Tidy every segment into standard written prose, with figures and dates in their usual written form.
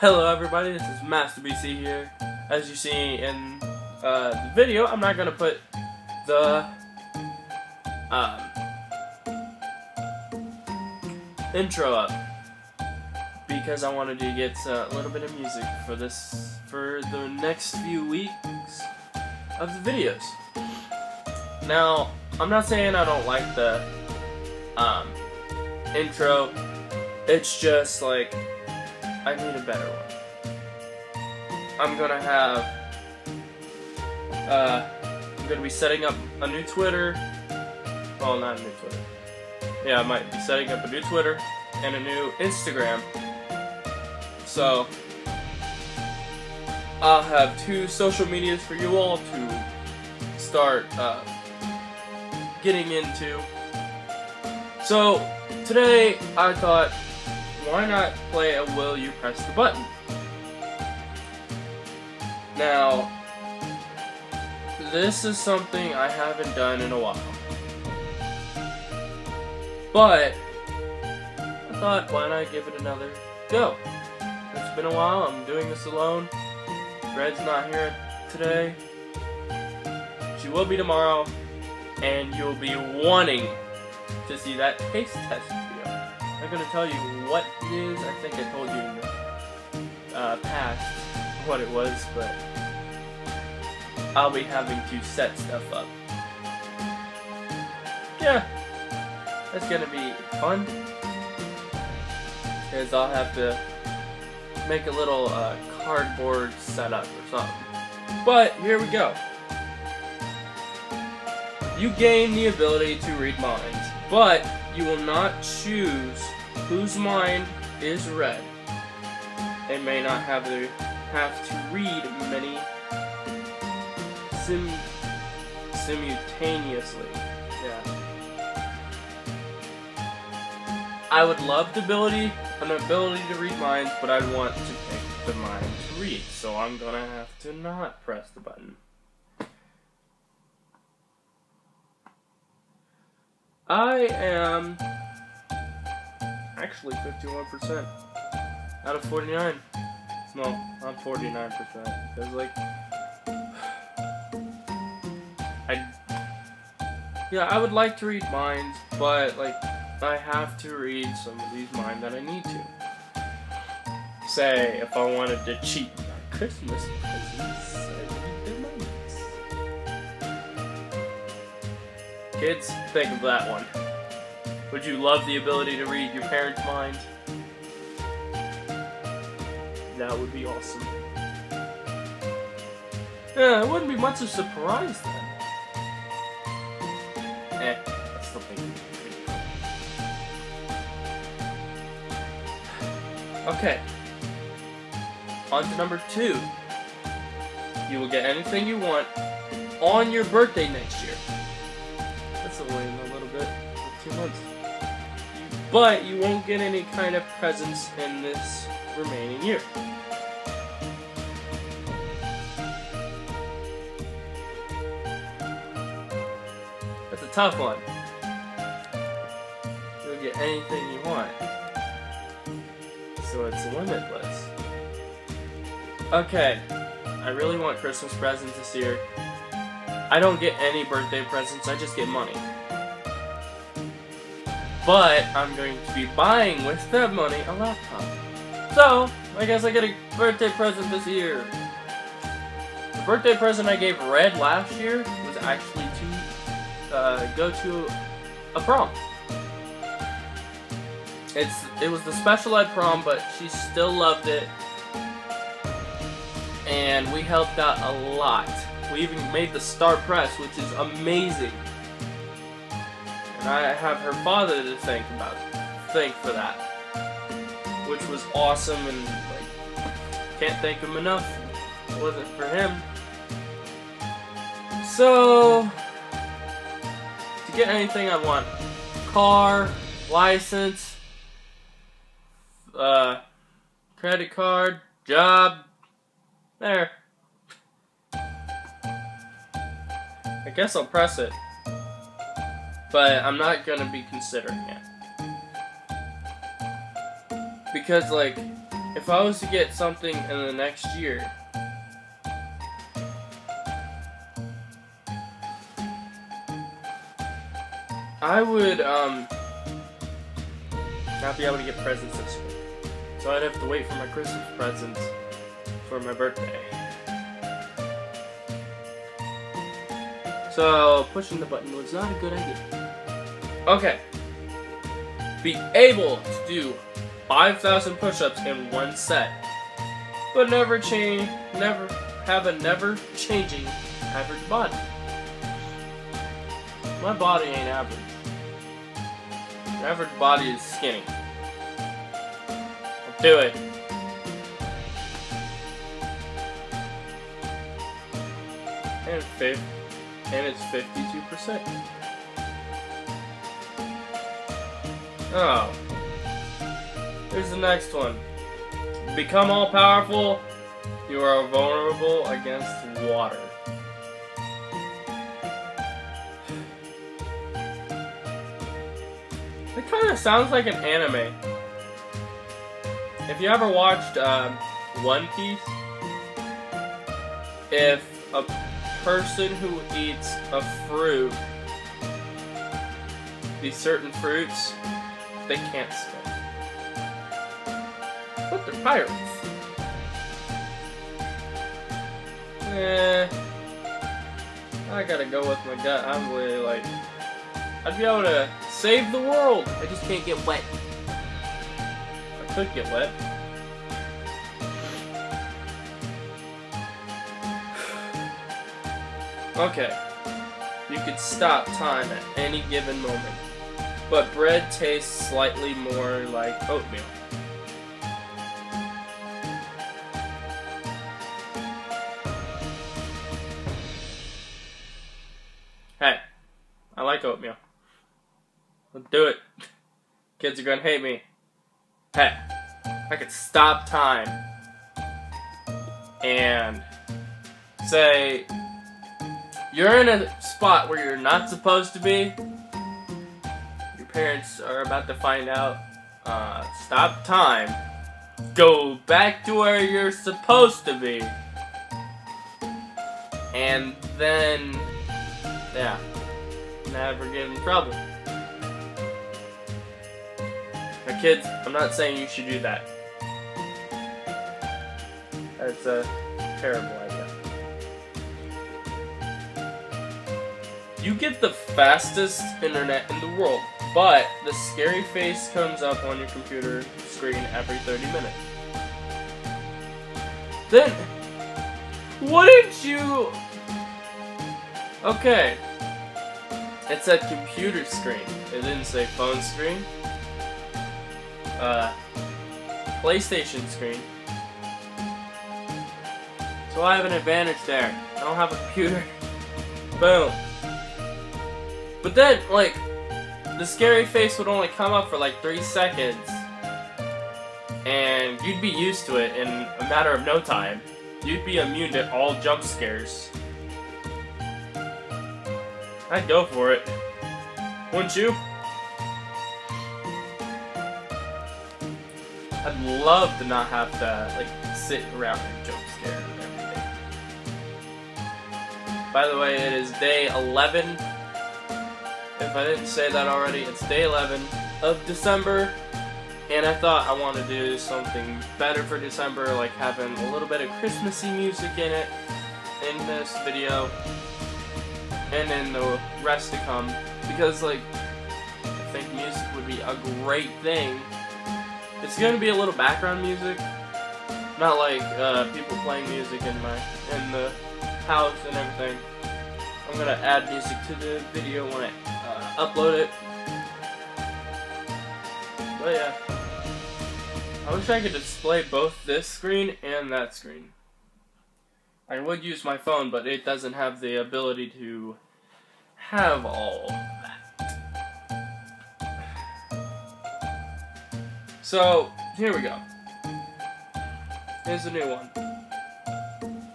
Hello everybody, this is Master BC here. As you see in the video, I'm not going to put the intro up because I wanted to get a little bit of music for the next few weeks of the videos. Now, I'm not saying I don't like the intro, it's just like I need a better one. I'm gonna be setting up a new Twitter. Well, not a new Twitter. Yeah, I might be setting up a new Twitter and a new Instagram. So I'll have two social medias for you all to start getting into. So today I thought, why not play a Will You Press the Button? Now, this is something I haven't done in a while. But I thought, why not give it another go? It's been a while, I'm doing this alone. Red's not here today. She will be tomorrow, and you'll be wanting to see that taste test video. I'm going to tell you what it is. I think I told you in the past what it was, but I'll be having to set stuff up. Yeah, that's going to be fun, because I'll have to make a little cardboard setup or something. But here we go. You gain the ability to read minds, but you will not choose whose mind is read. They may not have to read many simultaneously. Yeah. I would love an ability to read minds, but I'd want to pick the mind to read, so I'm gonna have to not press the button. I am actually 51% out of 49. No, I'm 49%. Because, like, I would like to read minds, but, like, I have to read some of these minds that I need to. Say, if I wanted to cheat my Christmas presents, I'd read their minds. Kids, think of that one. Would you love the ability to read your parents' minds? That would be awesome. Yeah, it wouldn't be much of a surprise then. I still think it'd be pretty cool. Okay. On to number 2. You will get anything you want on your birthday next year. That's only in a little bit, 2 months. But you won't get any kind of presents in this remaining year. That's a tough one. You'll get anything you want. So it's limitless. Okay, I really want Christmas presents this year. I don't get any birthday presents, I just get money. But I'm going to be buying with that money a laptop. So, I guess I get a birthday present this year. The birthday present I gave Red last year was actually to go to a prom. It was the special ed prom, but she still loved it. And we helped out a lot. We even made the star press, which is amazing. And I have her father to thank for that, which was awesome, and like, can't thank him enough. It wasn't for him. So, to get anything I want, car, license, credit card, job, there. I guess I'll press it. But I'm not gonna be considering it. Because, like, if I was to get something in the next year, I would not be able to get presents this year. So I'd have to wait for my Christmas presents for my birthday. So pushing the button was not a good idea. Okay. Be able to do 5,000 push-ups in one set, but never have a never-changing average body. My body ain't average. The average body is skinny. I'll do it. And it's 52%. Oh. Here's the next one. Become all-powerful. You are vulnerable against water. It kind of sounds like an anime. If you ever watched One Piece, if a person who eats a fruit, these certain fruits, they can't swim. But they're pirates. I gotta go with my gut. I'm really like, I'd be able to save the world. I just can't get wet. I could get wet. Okay. You could stop time at any given moment, but bread tastes slightly more like oatmeal. Hey, I like oatmeal. Let's do it. Kids are gonna hate me. Hey, I could stop time and say, you're in a spot where you're not supposed to be. Your parents are about to find out. Stop time. Go back to where you're supposed to be. And then, yeah, never get in trouble. Now kids, I'm not saying you should do that. That's a terrible idea. You get the fastest internet in the world, but the scary face comes up on your computer screen every 30 minutes. Then, wouldn't you... Okay. It said computer screen. It didn't say phone screen. PlayStation screen. So I have an advantage there. I don't have a computer. Boom. But then, like, the scary face would only come up for like 3 seconds. And you'd be used to it in a matter of no time. You'd be immune to all jump scares. I'd go for it. Wouldn't you? I'd love to not have to, like, sit around and jump scare every day. By the way, it is day 11. If I didn't say that already, it's day 11 of December. And I thought I wanted to do something better for December, like having a little bit of Christmassy music in it, in this video, and in the rest to come. Because, like, I think music would be a great thing. It's going to be a little background music, not like people playing music in the house and everything. I'm going to add music to the video when I upload it. But yeah, I wish I could display both this screen and that screen. I would use my phone, but it doesn't have the ability to have all of that. So, here we go. Here's a new one.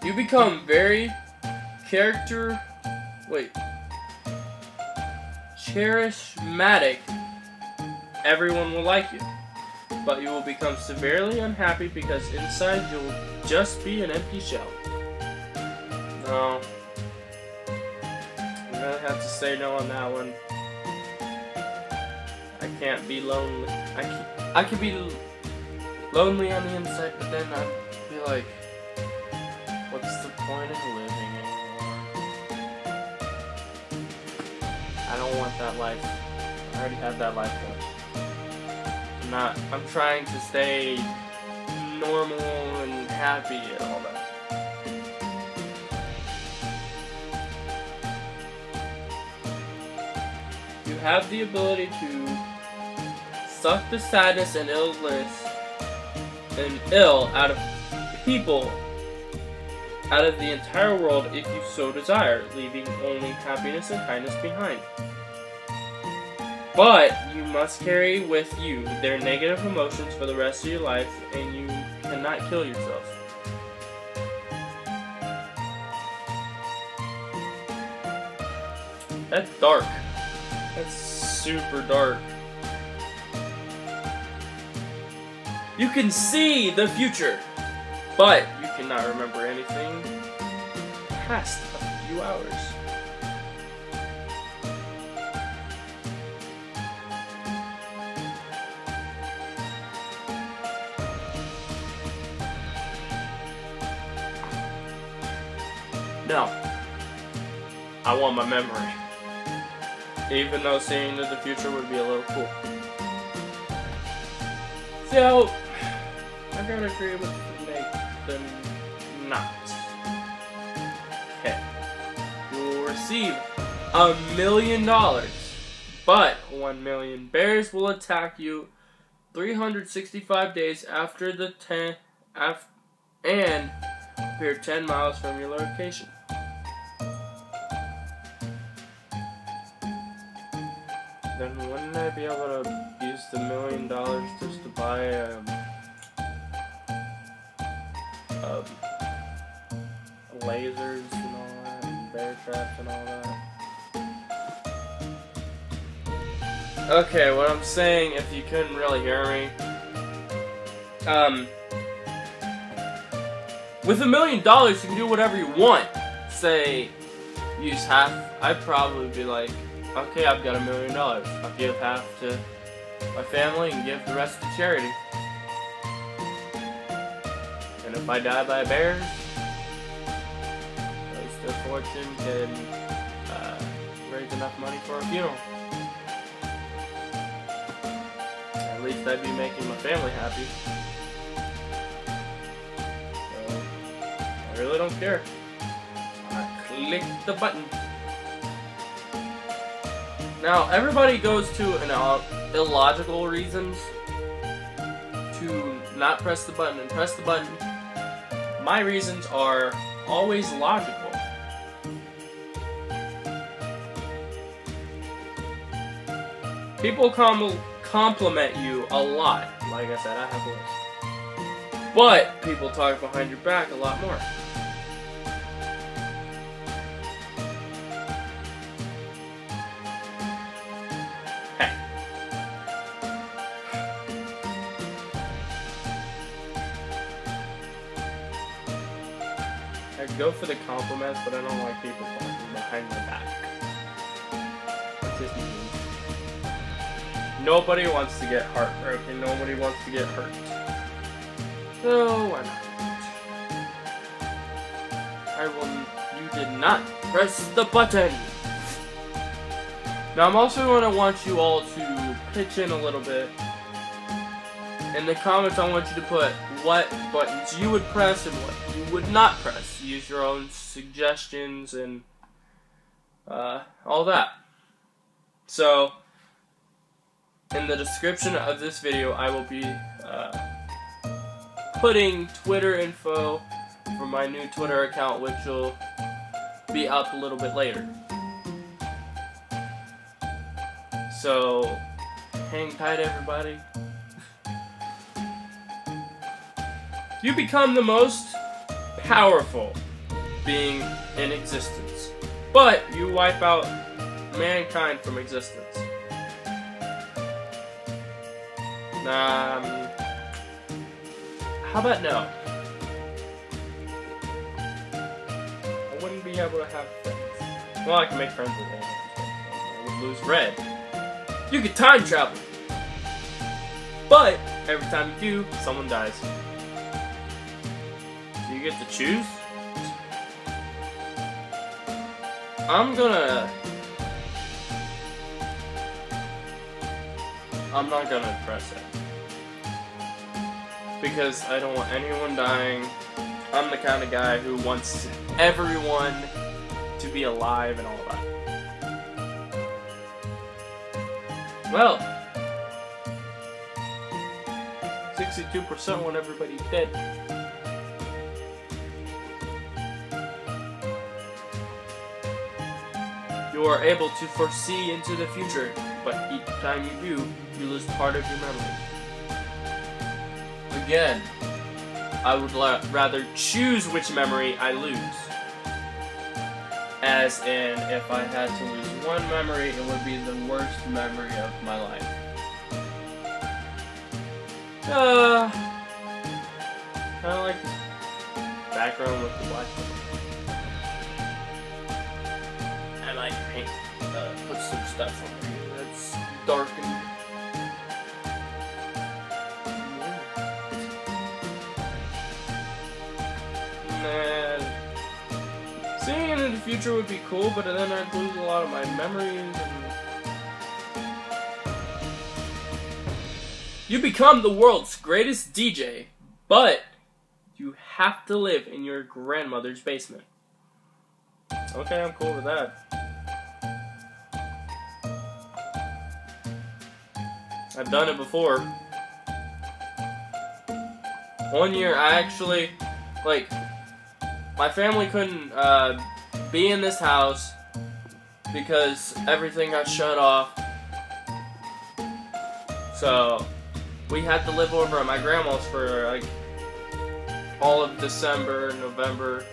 You become very charismatic. Everyone will like you. but you will become severely unhappy because inside you'll just be an empty shell. No. I'm gonna have to say no on that one. I can't be lonely. I can be lonely on the inside, but then I'd be like, what's the point of living anymore? I don't want that life. I already had that life once. I'm trying to stay normal and happy and all that. You have the ability to suck the sadness and illness and ill out of people, out of the entire world if you so desire, leaving only happiness and kindness behind. But you must carry with you their negative emotions for the rest of your life, and you cannot kill yourself. That's dark. That's super dark. You can see the future, but you cannot remember anything past a few hours. No, I want my memory. Even though seeing into the future would be a little cool. So, I'm gonna agree with Nathan not. Okay. You will receive $1 million, but 1 million bears will attack you 365 days after the and appear 10 miles from your location. Then wouldn't I be able to use the $1 million just to buy lasers and all that, and bear traps and all that? Okay, what I'm saying, if you couldn't really hear me, with $1 million, you can do whatever you want. Say, use half. I'd probably be like, okay, I've got $1 million. I'll give half to my family and give the rest to charity. And if I die by bears, raise their fortune can raise enough money for a funeral. At least I'd be making my family happy. I really don't care. I click the button. Now, everybody goes to an illogical reasons to not press the button and press the button. My reasons are always logical. People compliment you a lot. Like I said, I have a list. But people talk behind your back a lot more. I go for the compliments, but I don't like people talking behind my back. It's just me. Nobody wants to get heartbroken. Nobody wants to get hurt. So why not? You did not press the button. Now I'm also going to want you all to pitch in a little bit. In the comments, I want you to put what buttons you would press and what you would not press. Use your own suggestions and all that. So, in the description of this video, I will be putting Twitter info for my new Twitter account, which will be up a little bit later. So, hang tight, everybody. You become the most powerful being in existence, but you wipe out mankind from existence. How about no? I wouldn't be able to have friends. Well, I can make friends with animals, but I would lose Red. You could time travel, but every time you do, someone dies. Do you get to choose? I'm not gonna press it. Because I don't want anyone dying. I'm the kind of guy who wants everyone to be alive and all that. Well, 62% want everybody dead. You are able to foresee into the future, but each time you do, you lose part of your memory. Again, I would rather choose which memory I lose. As in, if I had to lose one memory, it would be the worst memory of my life. I like the background with the black. I might paint, put some stuff on there that's darkened. Seeing into the future would be cool, but then I'd lose a lot of my memories. And you become the world's greatest DJ, but you have to live in your grandmother's basement. Okay, I'm cool with that. I've done it before. One year, I actually, my family couldn't be in this house because everything got shut off. So we had to live over at my grandma's for all of December, November,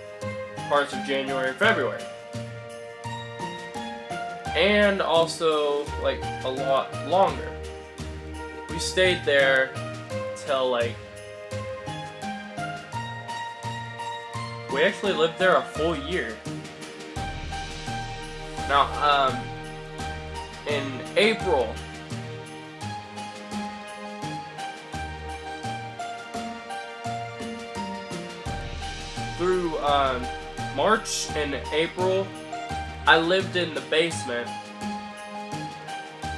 parts of January and February. And also a lot longer. We stayed there till we actually lived there a full year. Now, in April, through March and April, I lived in the basement,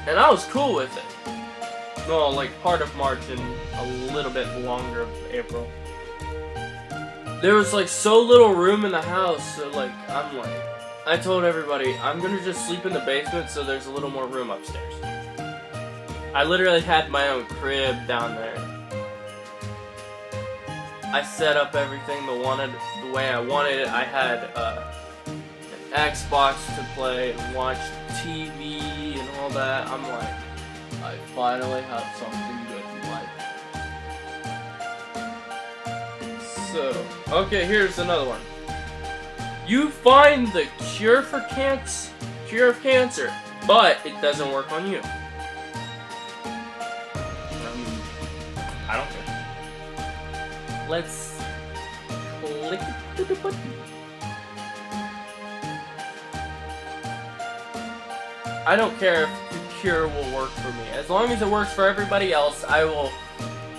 and I was cool with it. Well, part of March and a little bit longer of April. There was so little room in the house, so I told everybody, I'm gonna just sleep in the basement so there's a little more room upstairs. I literally had my own crib down there. I set up everything the way I wanted it. I had an Xbox to play and watch TV and all that. I'm I finally have something good in life. So, okay, here's another one. You find the cure of cancer, but it doesn't work on you. I don't care. Let's click the button. I don't care if the cure will work for me. As long as it works for everybody else, I will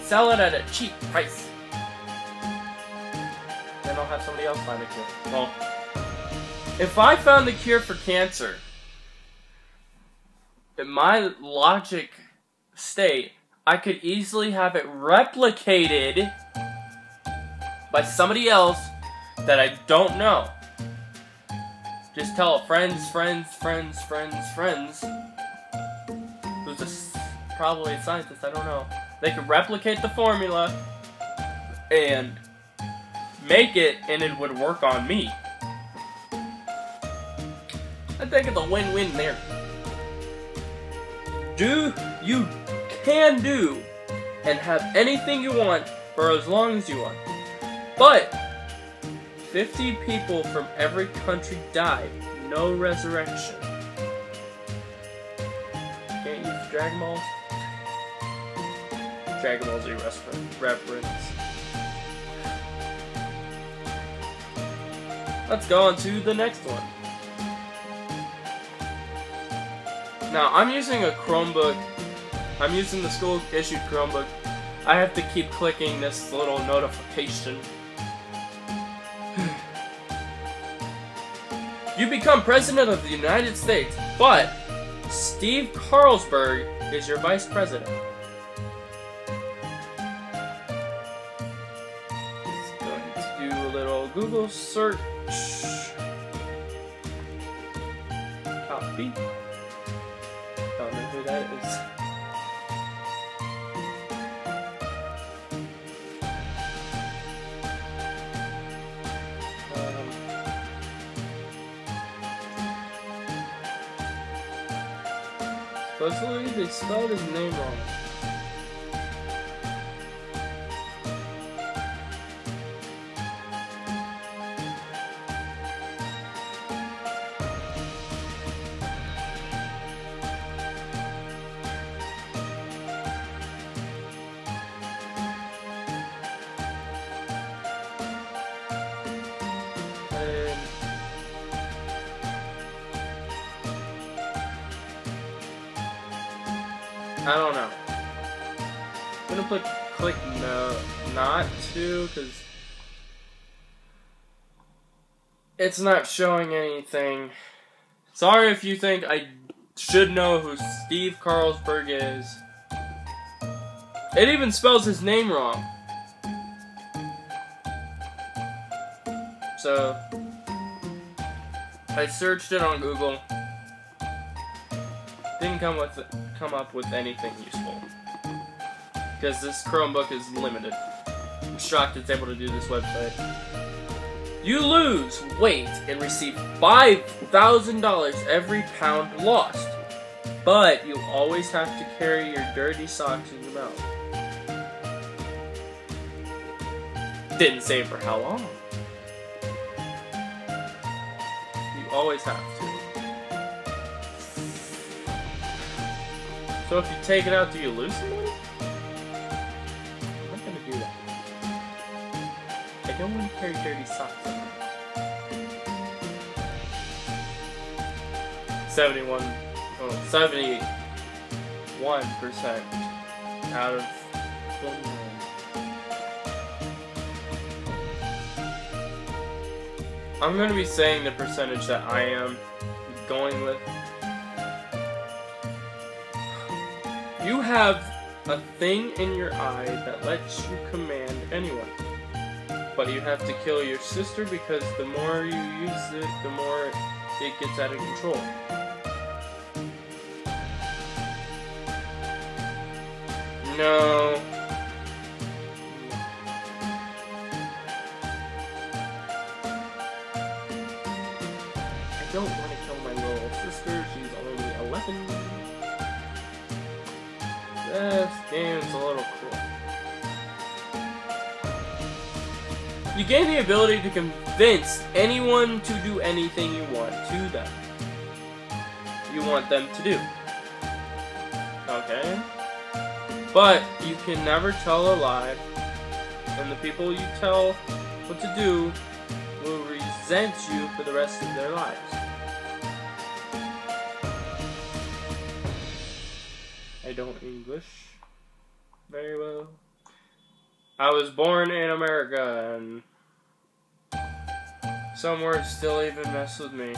sell it at a cheap price. Then I'll have somebody else find the cure. Well, if I found the cure for cancer, in my logic state, I could easily have it replicated by somebody else that I don't know. Just tell friends, who's probably a scientist, I don't know. They could replicate the formula and make it, and it would work on me. I think it's a win-win there. You can do and have anything you want for as long as you want. But 50 people from every country died. No resurrection. Can't use Dragon Balls. Dragon Ball Z reference. Let's go on to the next one. Now, I'm using a Chromebook. I'm using the school-issued Chromebook. I have to keep clicking this little notification. You become President of the United States, but Steve Carlsberg is your Vice President. Just going to do a little Google search. Copy. Don't know who that is. Supposedly they spelled his name wrong. I don't know. I'm gonna click no, not to, because it's not showing anything. Sorry if you think I should know who Steve Carlsberg is. It even spells his name wrong. So, I searched it on Google. Didn't come up with anything useful. Because this Chromebook is limited. I'm shocked it's able to do this website. You lose weight and receive $5,000 every pound lost. But you always have to carry your dirty socks in your mouth. Didn't say for how long. You always have to. So if you take it out, do you lose some money? I'm not gonna do that. I don't want to carry dirty socks. 71% out of 21. I'm gonna be saying the percentage that I am going with. You have a thing in your eye that lets you command anyone. But you have to kill your sister because the more you use it, the more it gets out of control. No. I don't want to kill my little sister. She's only 11. This game's a little cruel. You gain the ability to convince anyone to do anything you want to them. You want them to do. Okay? But you can never tell a lie, and the people you tell what to do will resent you for the rest of their lives. I don't English very well. I was born in America, and some words still even mess with me.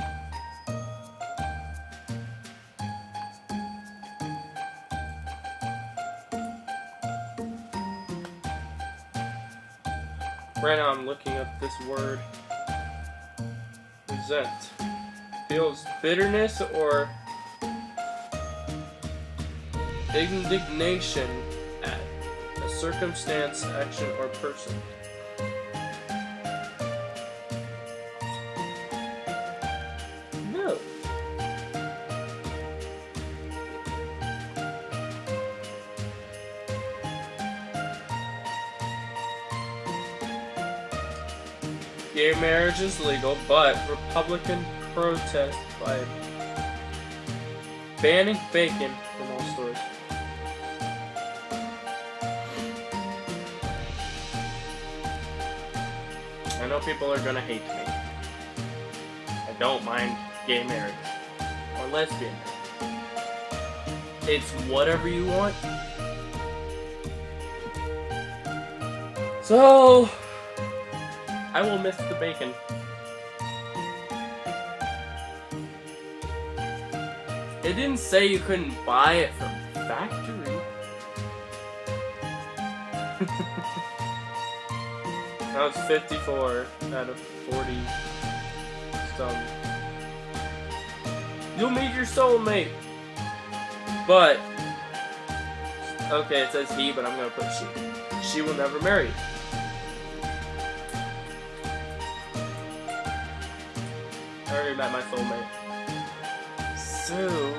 Right now I'm looking up this word. Resent. Feels bitterness or indignation at a circumstance, action, or person. No. Gay marriage is legal, but Republican protest by banning bacon from all stores. I know people are gonna hate me. I don't mind gay marriage. Or lesbian marriage. It's whatever you want. So, I will miss the bacon. It didn't say you couldn't buy it from factory. That was 54 out of 40 some. You'll meet your soulmate. But, okay, it says he, but I'm gonna put she. She will never marry you. I already met my soulmate. So,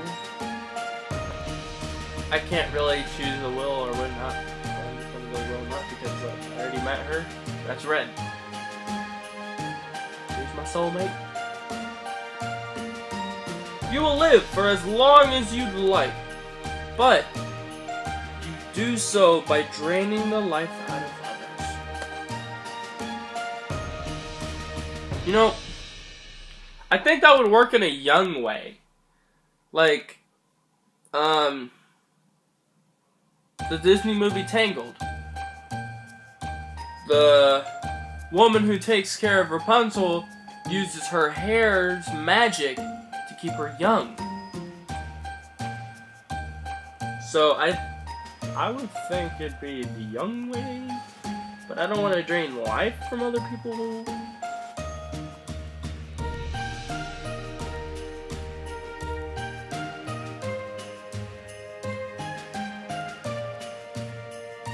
I can't really choose a will or will not. Will not because I already met her. That's red. Here's my soulmate. You will live for as long as you'd like, but you do so by draining the life out of others. You know, I think that would work in a young way. Like, the Disney movie Tangled. The woman who takes care of Rapunzel uses her hair's magic to keep her young. So I would think it'd be the young way, but I don't want to drain life from other people.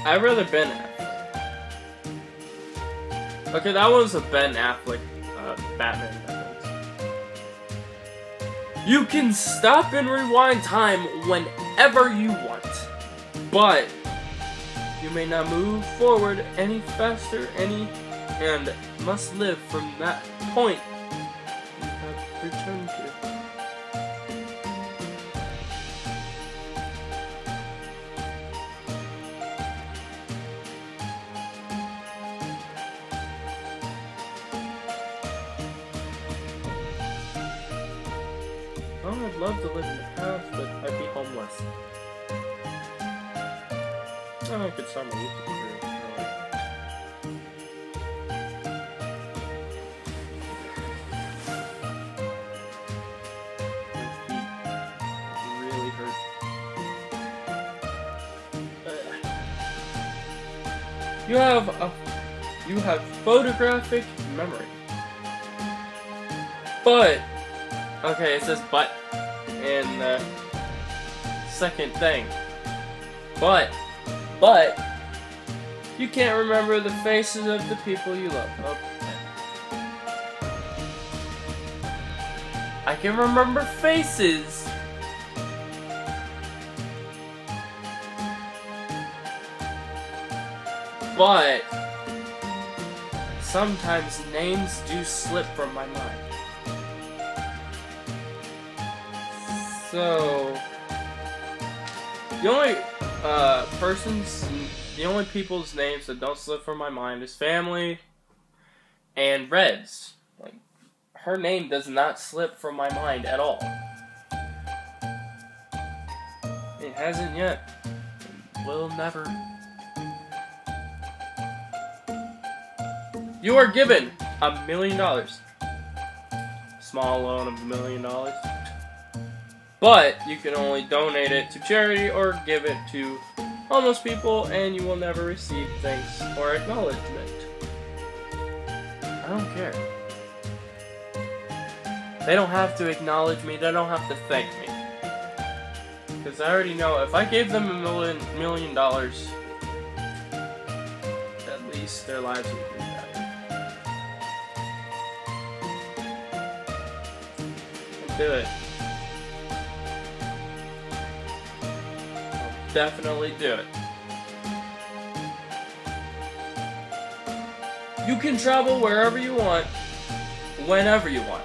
I'd rather Ben Affleck. Okay, that was a Ben Affleck Batman reference. You can stop and rewind time whenever you want, but you may not move forward any faster and must live from that point you have returned to. Oh, I'd love to live in the past, but I'd be homeless. Oh, I could start my YouTube career. My feet really hurt. You have photographic memory. But okay, it says but in the second thing. But you can't remember the faces of the people you love. Okay. I can remember faces. But sometimes names do slip from my mind. So, the only people's names that don't slip from my mind is family and Reds. Like, her name does not slip from my mind at all. It hasn't yet. It will never. You are given $1 million. Small loan of $1 million. But you can only donate it to charity or give it to homeless people, and you will never receive thanks or acknowledgement. I don't care. They don't have to acknowledge me, they don't have to thank me. Because I already know if I gave them $1 million, at least their lives would be better. Do it. Definitely do it. You can travel wherever you want, whenever you want.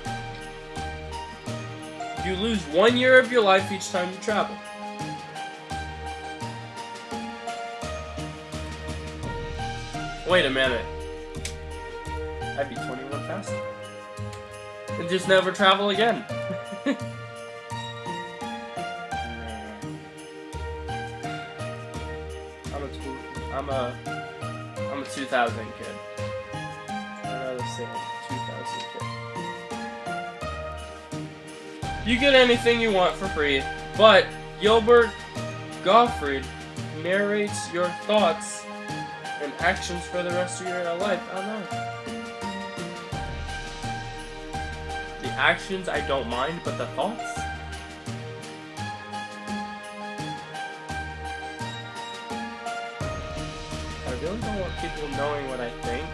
You lose 1 year of your life each time you travel. Wait a minute. I'd be 21 faster. And just never travel again. I'm a 2000 kid. Another thing, 2000 kid. You get anything you want for free, but Gilbert Gottfried narrates your thoughts and actions for the rest of your life out loud. The actions I don't mind, but the thoughts? I really don't want people knowing what I think.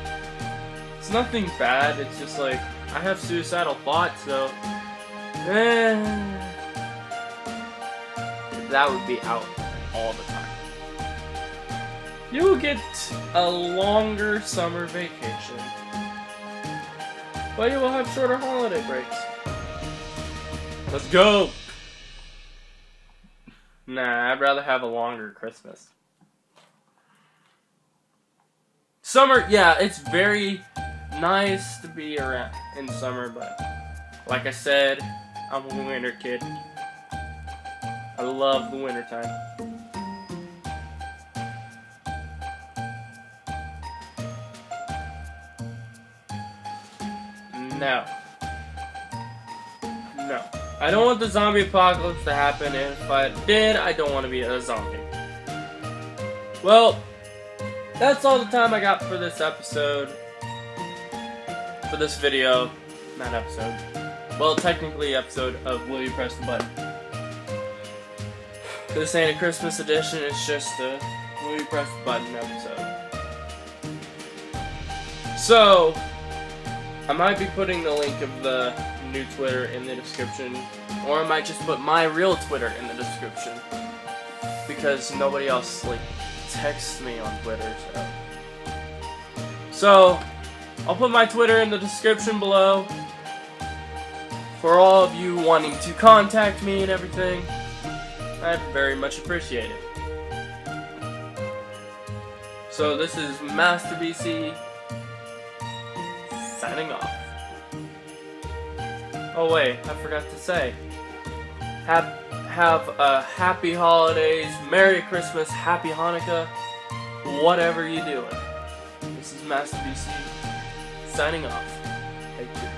It's nothing bad, it's just like, I have suicidal thoughts, so... that would be out all the time. You'll get a longer summer vacation, but you will have shorter holiday breaks. Let's go! Nah, I'd rather have a longer Christmas. Summer, yeah, it's very nice to be around in summer, but like I said, I'm a winter kid. I love the winter time. No. I don't want the zombie apocalypse to happen, and if I did, I don't want to be a zombie. Well, that's all the time I got for this episode. For this video. Not episode. Well, technically episode of Will You Press the Button. This ain't a Christmas edition, it's just a Will You Press the Button episode. So, I might be putting the link of the new Twitter in the description, or I might just put my real Twitter in the description, because nobody else, like, texts me on Twitter, so I'll put my Twitter in the description below, for all of you wanting to contact me and everything. I'd very much appreciate it. So this is Master BC, signing off. Oh wait, I forgot to say. Have a happy holidays, Merry Christmas, Happy Hanukkah, whatever you're doing. This is Master BC, signing off. Thank you.